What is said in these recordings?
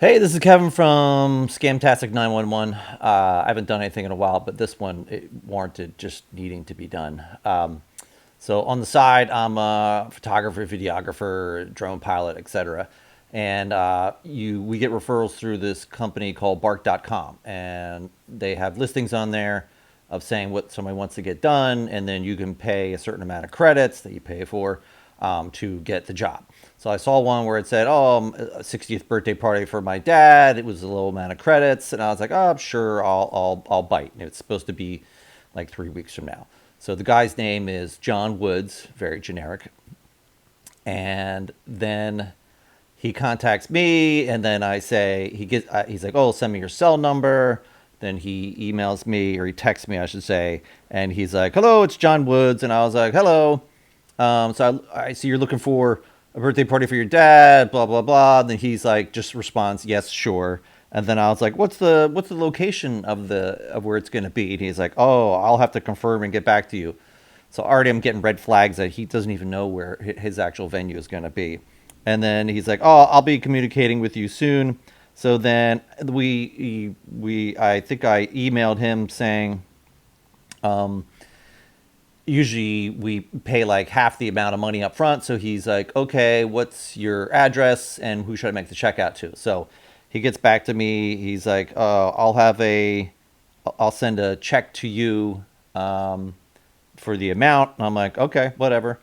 Hey, this is Kevin from Scamtastic 911. I haven't done anything in a while, but this one it warranted just needing to be done. So on the side, I'm a photographer, videographer, drone pilot, etc. And we get referrals through this company called Bark.com, and they have listings on there of saying what somebody wants to get done, and then you can pay a certain amount of credits that you pay for to get the job. So I saw one where it said, "Oh, a 60th birthday party for my dad." It was a low amount of credits, and I was like, "Oh, sure, I'll bite." And it's supposed to be like 3 weeks from now. So the guy's name is John Woods, very generic, and then he contacts me, and then I say he's like, "Oh, send me your cell number." Then he emails me, or he texts me, I should say, and he's like, "Hello, it's John Woods," and I was like, "Hello." So I see you're looking for a birthday party for your dad, blah blah blah. And then he's like, just responds, "Yes, sure." And then I was like, "What's the location of where it's going to be?" And he's like, "Oh, I'll have to confirm and get back to you." So already I'm getting red flags that he doesn't even know where his actual venue is going to be. And then he's like, "Oh, I'll be communicating with you soon." So then we I think I emailed him saying, usually we pay like half the amount of money up front. So he's like, "Okay, what's your address and who should I make the check out to?" So he gets back to me. He's like, I'll send a check to you for the amount." And I'm like, "Okay, whatever."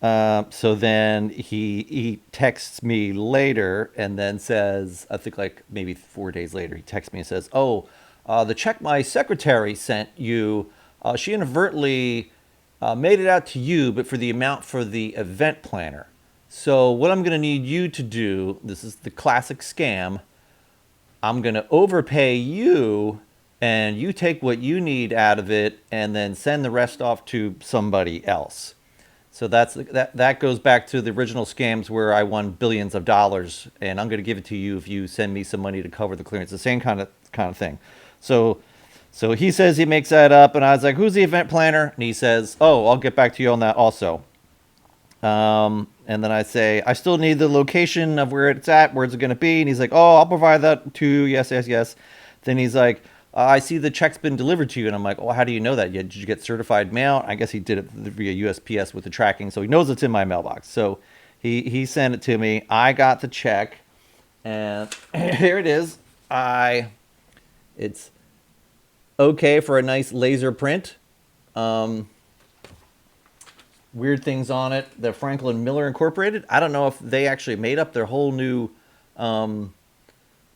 So then he texts me later and then says, I think like maybe 4 days later, he texts me and says, "Oh, the check my secretary sent you, she inadvertently made it out to you, but for the amount for the event planner. So what I'm going to need you to do, this is the classic scam, I'm going to overpay you, and you take what you need out of it and then send the rest off to somebody else." So that goes back to the original scams where I won billions of dollars, and I'm going to give it to you if you send me some money to cover the clearance. The same kind of thing. So so he says he makes that up, and I was like, "Who's the event planner?" And he says, "Oh, I'll get back to you on that also." And then I say, "I still need the location of where it's at. Where's it going to be?" And he's like, "Oh, I'll provide that to you. Yes, yes, yes." Then he's like, "I see the check's been delivered to you." And I'm like, "Well, how do you know that? Did you get certified mail?" I guess he did it via USPS with the tracking, so he knows it's in my mailbox. So he sent it to me. I got the check, and here it is. It's okay for a nice laser print. Um, Weird things on it. The Franklin Miller Incorporated. I don't know if they actually made up their whole new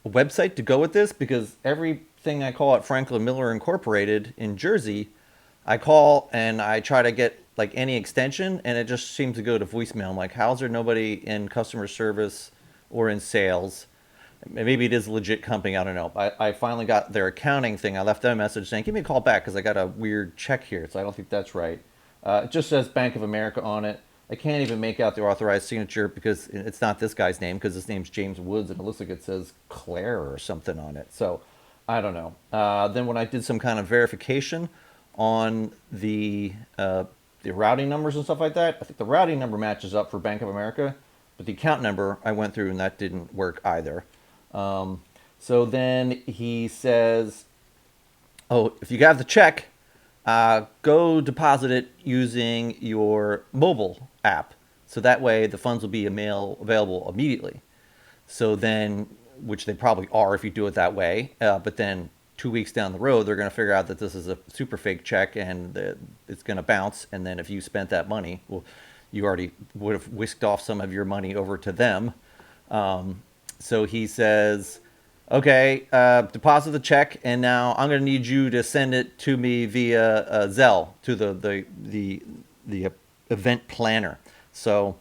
website to go with this, because everything I call at Franklin Miller Incorporated in Jersey, I call and I try to get like any extension, and it just seems to go to voicemail. I'm like, how's there nobody in customer service or in sales? Maybe it is a legit company. I don't know. I finally got their accounting thing. I left them a message saying, "Give me a call back because I got a weird check here." So I don't think that's right. It just says Bank of America on it. I can't even make out the authorized signature because it's not this guy's name, because his name's James Woods, and it looks like it says Claire or something on it. So I don't know. Then when I did some kind of verification on the routing numbers and stuff like that, I think the routing number matches up for Bank of America, but the account number I went through and that didn't work either. So then he says, "Oh, if you have the check, go deposit it using your mobile app. So that way the funds will be available immediately." So then, which they probably are if you do it that way. But then 2 weeks down the road, they're going to figure out that this is a super fake check and that it's going to bounce. And then if you spent that money, well, you already would have whisked off some of your money over to them. So he says, "Okay, deposit the check, and now I'm going to need you to send it to me via Zelle to the event planner." So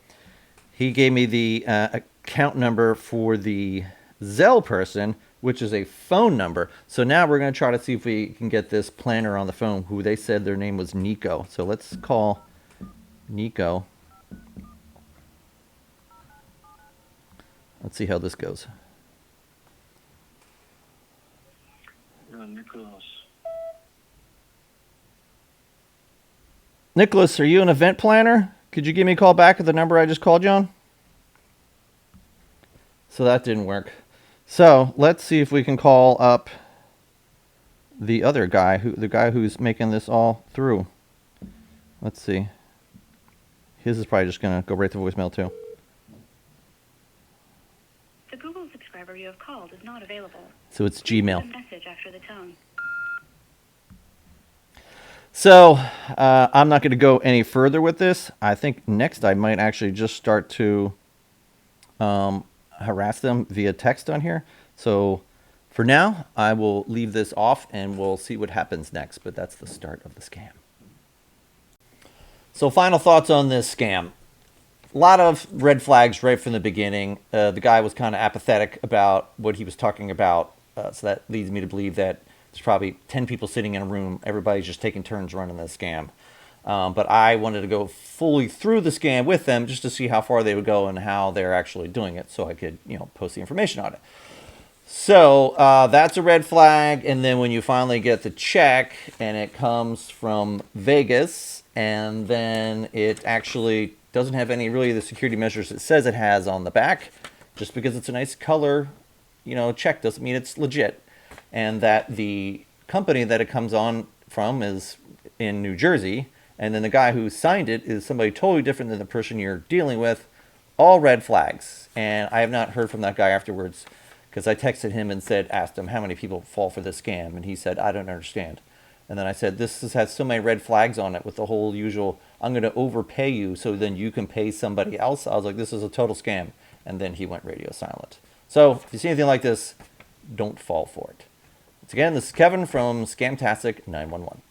he gave me the account number for the Zelle person, which is a phone number. So now we're going to try to see if we can get this planner on the phone, who they said their name was Nico. So let's call Nico. Let's see how this goes. Nicholas. Nicholas, are you an event planner? Could you give me a call back at the number I just called you on? So that didn't work. So let's see if we can call up the other guy, the guy who's making this all through. Let's see. His is probably just gonna go right to voicemail too. The Google subscriber you have called is not available. So it's Gmail. Leave a message after the tone. So I'm not going to go any further with this. I think next I might actually just start to harass them via text on here. So for now, I will leave this off and we'll see what happens next. But that's the start of the scam. So final thoughts on this scam. A lot of red flags right from the beginning. The guy was kind of apathetic about what he was talking about. So that leads me to believe that there's probably 10 people sitting in a room. Everybody's just taking turns running the scam. But I wanted to go fully through the scam with them just to see how far they would go and how they're actually doing it so I could, post the information on it. So that's a red flag. And then when you finally get the check and it comes from Vegas and then it actually doesn't have any really the security measures it says it has on the back, just because it's a nice color, check doesn't mean it's legit. And that the company that it comes on from is in New Jersey, and then the guy who signed it is somebody totally different than the person you're dealing with. All red flags. And I have not heard from that guy afterwards, because I texted him and asked him how many people fall for this scam, and he said, I don't understand. And then I said, this has so many red flags on it with the whole usual, I'm going to overpay you so then you can pay somebody else. I was like, this is a total scam. And then he went radio silent. So if you see anything like this, don't fall for it. Once again, this is Kevin from Scamtastic 911.